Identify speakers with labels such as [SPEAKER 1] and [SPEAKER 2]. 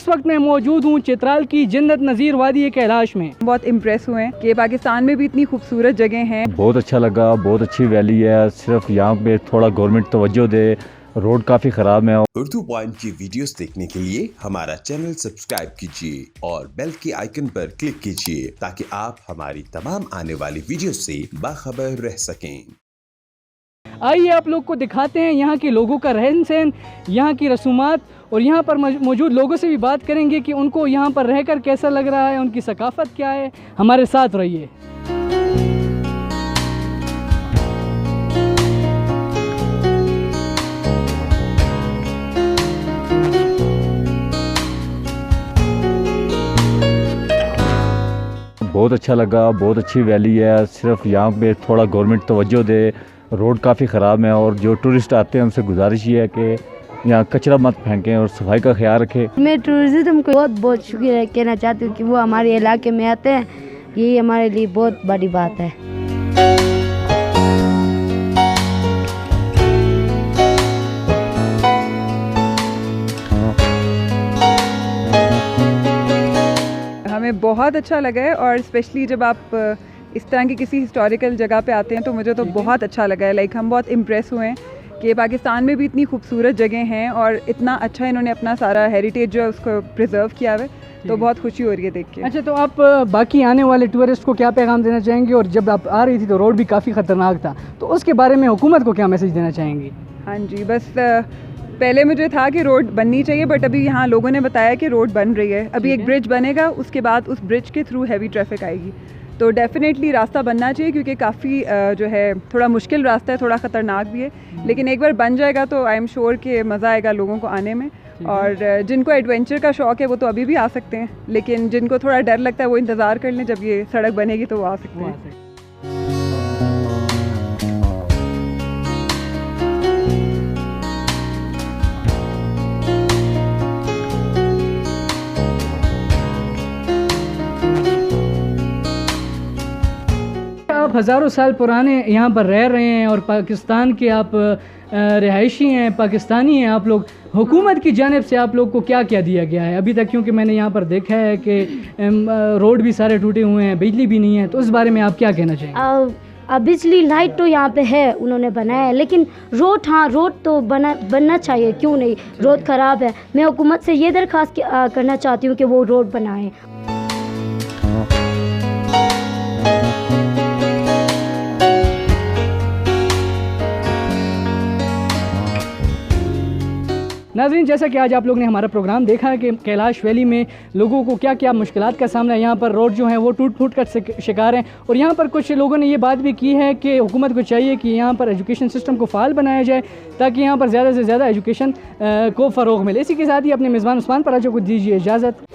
[SPEAKER 1] इस वक्त मैं मौजूद हूँ चित्राल की जन्नत नज़ीर वादी कैलाश में।
[SPEAKER 2] बहुत इम्प्रेस हुए हैं कि पाकिस्तान में भी इतनी खूबसूरत जगह हैं।
[SPEAKER 3] बहुत अच्छा लगा, बहुत अच्छी वैली है। सिर्फ यहाँ पे थोड़ा गवर्नमेंट तवज्जो दे, रोड काफ़ी ख़राब है।
[SPEAKER 4] उर्दू पॉइंट की वीडियोस देखने के लिए हमारा चैनल सब्सक्राइब कीजिए और बेल के आइकन पर क्लिक कीजिए ताकि आप हमारी तमाम आने वाली वीडियो से बाखबर रह सकें।
[SPEAKER 1] आइए आप लोग को दिखाते हैं यहाँ के लोगों का रहन सहन, यहाँ की रसूमात, और यहाँ पर मौजूद लोगों से भी बात करेंगे कि उनको यहाँ पर रहकर कैसा लग रहा है, उनकी सकाफ़त क्या है। हमारे साथ रहिए।
[SPEAKER 3] बहुत अच्छा लगा, बहुत अच्छी वैली है। सिर्फ यहाँ पे थोड़ा गवर्नमेंट तवज्जो दे, रोड काफ़ी ख़राब है। और जो टूरिस्ट आते हैं उनसे गुजारिश ये है कि यहाँ कचरा मत फेंकें और सफाई का ख्याल रखें।
[SPEAKER 5] मैं टूरिज़्म को बहुत बहुत शुक्रिया कहना चाहती हूँ कि वो हमारे इलाके में आते हैं। यही हमारे लिए बहुत बड़ी बात है।
[SPEAKER 2] हमें बहुत अच्छा लगा है और स्पेशली जब आप इस तरह की किसी हिस्टोरिकल जगह पे आते हैं तो मुझे तो बहुत अच्छा लगा है। लाइक हम बहुत इम्प्रेस हुए हैं कि पाकिस्तान में भी इतनी खूबसूरत जगह हैं और इतना अच्छा इन्होंने अपना सारा हेरिटेज जो है उसको प्रिजर्व किया हुआ है, तो बहुत खुशी हो रही है देख के।
[SPEAKER 1] अच्छा, तो आप बाकी आने वाले टूरिस्ट को क्या पैगाम देना चाहेंगे? और जब आप आ रही थी तो रोड भी काफ़ी ख़तरनाक था, तो उसके बारे में हुकूमत को क्या मैसेज देना चाहेंगी?
[SPEAKER 2] हाँ जी, बस पहले मुझे था कि रोड बननी चाहिए, बट अभी यहाँ लोगों ने बताया कि रोड बन रही है। अभी एक ब्रिज बनेगा, उसके बाद उस ब्रिज के थ्रू हैवी ट्रैफिक आएगी, तो डेफिनेटली रास्ता बनना चाहिए क्योंकि काफ़ी जो है थोड़ा मुश्किल रास्ता है, थोड़ा ख़तरनाक भी है। लेकिन एक बार बन जाएगा तो आई एम श्योर कि मज़ा आएगा लोगों को आने में। और जिनको एडवेंचर का शौक़ है वो तो अभी भी आ सकते हैं, लेकिन जिनको थोड़ा डर लगता है वो इंतज़ार कर लें, जब ये सड़क बनेगी तो वो आ सकते हैं।
[SPEAKER 1] आप हज़ारों साल पुराने यहाँ पर रह रहे हैं और पाकिस्तान के आप रिहायशी हैं, पाकिस्तानी हैं आप लोग। हुकूमत की जानिब से आप लोग को क्या क्या दिया गया है अभी तक? क्योंकि मैंने यहाँ पर देखा है कि रोड भी सारे टूटे हुए हैं, बिजली भी नहीं है, तो उस बारे में आप क्या कहना चाहेंगे?
[SPEAKER 5] बिजली लाइट तो यहाँ पे है, उन्होंने बनाया है, लेकिन रोड, हाँ रोड तो बनना चाहिए, क्यों नहीं? रोड ख़राब है। मैं हुकूमत से ये दरख्वास्त करना चाहती हूँ कि वो रोड बनाएं।
[SPEAKER 1] नाज़रीन, जैसा कि आज आप लोग ने हमारा प्रोग्राम देखा है कि कैलाश वैली में लोगों को क्या क्या मुश्किलात का सामना है। यहाँ पर रोड जो है वो टूट फूट कर शिकार हैं। और यहाँ पर कुछ लोगों ने ये बात भी की है कि हुकूमत को चाहिए कि यहाँ पर एजुकेशन सिस्टम को फ़ाल बनाया जाए ताकि यहाँ पर ज़्यादा से ज़्यादा एजुकेशन को फ़रोग़ मिले। इसी के साथ ही अपने मेज़बान उस्मान पराचो को दीजिए इजाज़त।